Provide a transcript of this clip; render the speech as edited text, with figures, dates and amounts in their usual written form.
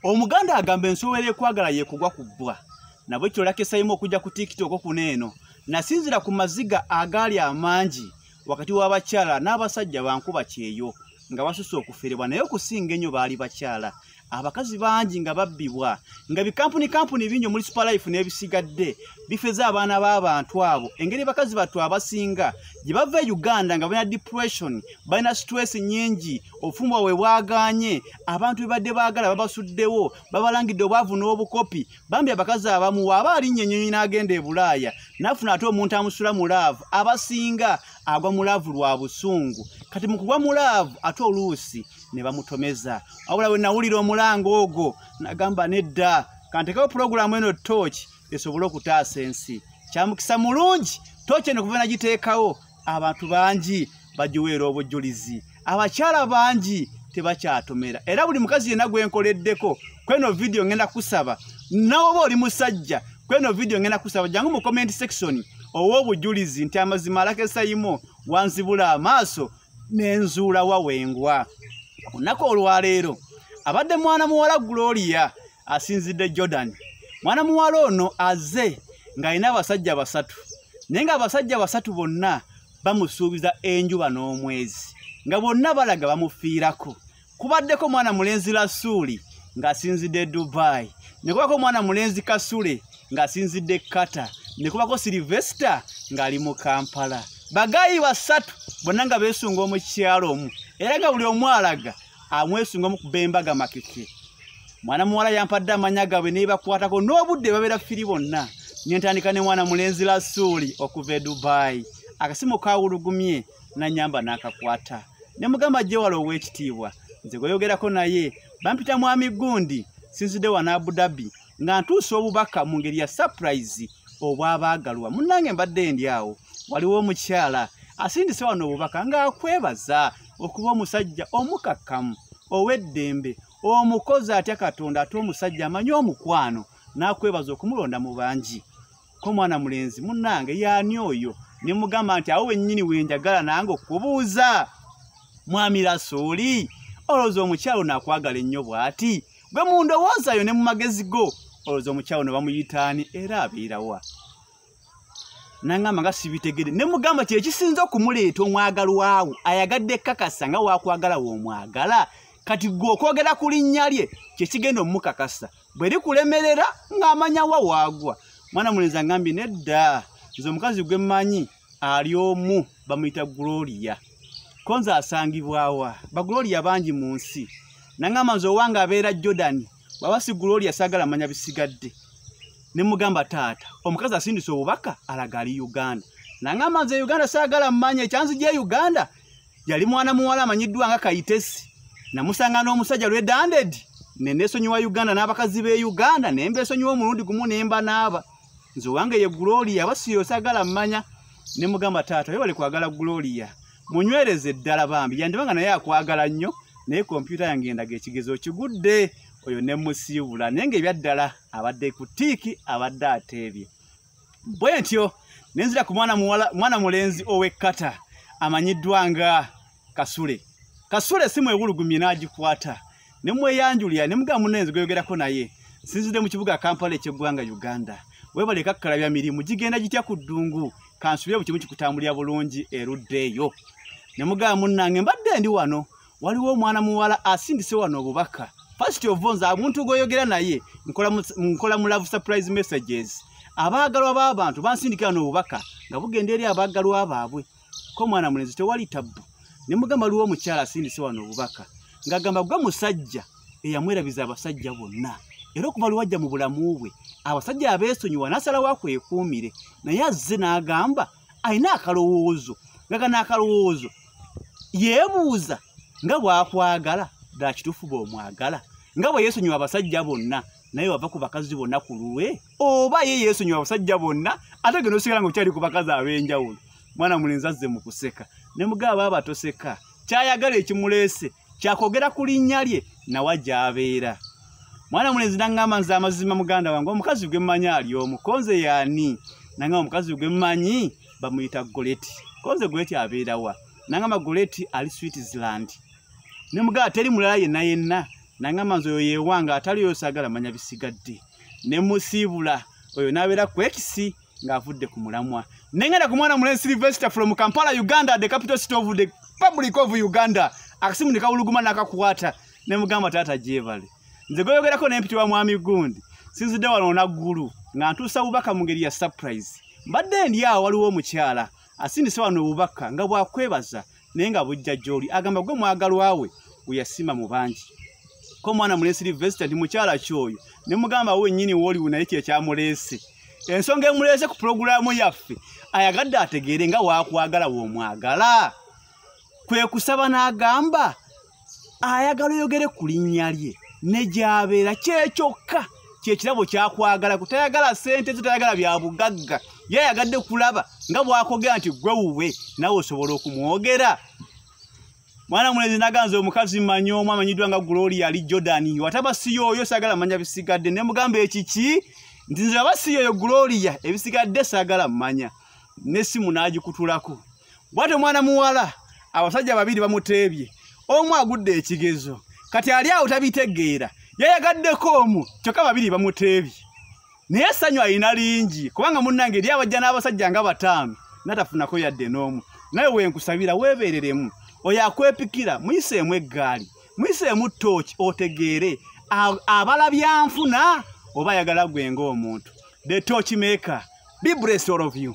Omuganda agamba ensowere kwagala ye kugwa kubwa. Nabwe kyolake sayimo okujja ku TikTok kuneeno. Nasinzira ku maziga agali amangi wakati w'abakyala n'abasajja bankuba kyeyo nga basusse okuferebwa naye okusinga ennyo baali bakyala. Abakazi bangi nga babbibwa nga bikampuni bingi muri Super Life n'ebisigadde bifeza abaana b'abantu abo engeri bakazi battu abasinga gye bava Uganda nga balina depression balina stress nyingi ofumba we bwaganye abantu bibadde baagala babasuddewo babalangidde obwavu n'obukopi bambi abakazi abamu waba alinnye ennyonyi n'agenda e Bulaaya nafuna ate omuntu amusula mu laavu abasinga agwa mu laavu lwa busungu kati mu kugwa mu laavu ate oluusi ne bamutomeza wabula we nawulira omulango ogwo nagamba nedda kantekawo programu eno Torch esobole okutaasa ensi kyamukisa mulungi Torch eno kuva nagiteekawo abantu bangi bagiweera obujulizi abakyala bangi tebakyatomera era buli mukazi yenna gwenkoleddeko kweno video ngenda kusaba nawe oli musajja kweno video ngenda kusaba jangu mu comment section owobujulizi nti amazima alake sayimo wanzibula amaaso n'enzuula wawengwa onako olwaleero abadde mwana muwala Gloria asinzidde Jordan mwana muwala ono aze ng'alina abasajja basatu naye nga abasajja basatu bonna bamusuubiza enjuba n'omwezi nga bonna balaga bamufiirako kubaddeko mwana mulenzi Rasuuli ng'asinzidde Dubai ne kubako mwana mulenzi Kasule ng'asinzidde Qatar ne kubako Sylvester ng'ali mu Kampala bagayi basatu bonna nga beesunga mu kyalo omu era nga buli omu alaga amwesunga mu kubembaga makeke mwana muwala yampadde amanya gaabwe ne bakwatako n'obudde babeera firi bonna nyentandika ne mwana mulenzi Rasuuli okuva e Dubai akasimu kawulugumye nanyamba n'akakwata ne mugamba Jewala ow'ekitiibwa nze gweyogerako naye bampita mwami Gundi sinzidde wana Abu Dhabi nga ntuusa obubaka mu ngeri ya surprise obwabaagalwa munnange mbadde ndi awo waliwo omukyala asindise wano obubaka ng'akwebaza okuba omusajja omukakkamu ow'eddembe omukozi atya Katonda ate omusajja amanyi omukwano n'akwebaza okumulonda mu bangi ko mwana mulenzi munnange yaani oyo ne mugamba nti awo wennyini wenjagala nange okubuuza mwami Rasuuli olowooza omukyalo naakwagala ennyo bw'ati gwe mu ndowoozayo ne mu magezi go olowooza omukyalo ne bamuyitaani era abeerawa nangamba nga sibitegedde ne mugamba kye kisinza okumuleeta omwagalwawo ayagadde ekkakasa nga waakwagala w'omwagala kati gwe okwogera ku linnya lye kye kigenda omukakasa bwe likulemerera ng'amanya wa waagwa mwana mulenzi angambye nedda nze omukazi gwe mmanyi ali omu bamuyita Gloria konza asangibwawa ba Gloria bangi mu nsi nangamba nze owange abeera Jordan baba si Gloria saagala manya bisigadde ne mugamba taata omukazi asindise obubaka alaga ali Uganda nangamba nze Uganda saagala mmanye ekyanzigye Uganda yali mwana muwala amanyiddwa nga Kayitesi namusanga n'omusajja lwedanded nenesonyiwa Uganda n'abakazi b'e Uganda nembeesonyiwa omulundi gumu nemba naaba nze wange ye Gloria basiyo saagala mmanya ne mugamba taata yo bali kwagala Gloria munywereze ddala bambi yandibanga naye akwagala nnyo naye kompyuta yange endaga ekigezo kigudde oyo ne musiibula naye ng'ebyaddala abadde ku tiiki abadde ateebye bwe ntyo nenzira ku mwana mulenzi ow'ekkata amanyiddwa nga Kasule si mwewulugumye n'agikwata ne mweyanjulira ne mugamba munenzi gweyogerako naye sinzidde mu kibuga Kampala eky'eggwanga Uganda webale kakkalabya mirimu gigenda gitya ku ddungu kansubire bu kimu kikutambulira bulungi eruddeeyo ne mugamba munnange mbadde ndi wano waliwo omwana muwala asindise wano obubaka first of all omuntu gwoyogera naye nkola mu love surprise messages abaagalwa b'abantu bansindikira n'obubaka nga bugenda eri abaagalwa baabwe ko mwana mulenzi tewali tabbu ne mugamba liwo omukyala asindise wano obubaka ng'agamba gwe musajja eyamwerabiza abasajja bonna era okuva lwajja mu bulamu bwe abasajja abeesonyiwa n'asalawo akwekuumire naye azze n'agamba alina akalowoozo ngagana akalowoozo yeebuuza nga bw'akwagala ddala kituufu bw'omwagala nga bwe yeesonyiwa abasajja bonna naye wava ku bakazi bonna ku lulwe oba ye yeesonyiwa abasajja bonna ate genda osigala ng'okyali ku bakazi ab'enjawulo mwana mulenzi azze mu kuseka ne mugaba aba toseka kyayagala ekimuleese kyakwogera ku linnya lye nawa gy'abeera mwana mulenzi nangamba nze amazima muganda wange omukazi gwe mmanyi ali omu konze yaani nangamba omukazi gwe mmanyi bamuyita Goleti konze Goleti abeerawa nangamba Goleti ali Switzerland ne mugaba teri mulala yenna nangamba nze oyo yewanga atali yosagala manya bisigadde ne musibula oyo nabeera kwekisi ng'avudde ku mulamwa nengenda ku mwana mulenzi Sylvester from Kampala Uganda the capital city of the Republic of Uganda akasimu nikawuluguma nakakwata ne mugamba taata jevale nze goyogerako n'empitibwa mwami gundi sinzidde wano naggulu nga ntuusa bubaka mu ngeri ya surprise mbadde ndi awo waliwo omukyala asindise wano obubaka nga bwakwebaza naye nga bujja gy'oli agamba gwe mwagalwawe uyasima mu bangi ko mwana mulenzi Sylvester ndi mukyala kyoyo ne mugamba wennyini woli naye kye kyamuleese ensonga emuleese ku pulogulaamu yaffe ayagadde ategeere nga waakwagala w'omwagala kwe kusaba n'agamba ayagala oyogere ku linnya lye ne gy'abeera kyekyokka kyekirabo kyakwagala kutayagala ssente zitayagala bya bugagga ye yagadde kulaba nga bwakogera nti gwe wuwe nawe osobola okumwogera mwana mulenzi naganze omukazi manyi omu amanyiddwa nga Gloria ali Jordan wataba siyo oyo sagala manya bisigadde ne mugamba ekiki nti nze abasiyo yo Gloria ebisigadde sagala manya nesimu n'agikutulako bwate mwana muwala abasajja babiri bamuteebye omu agudde ekigezo kati ali awo tabitegeera yayagaddeko omu kyokka babiri bamuteebye naye essanyu alina lingi kubanga munnange eri abajja n'abasajja nga bataano natafunako yadde n'omu naye wenkusabira weebereremu oyo akwepikira muyiseemu eggaali muyiseemu ttooki otegeere abala byanfuna oba ayagala gwe ng'omuntu the torch maker be blessed all of you.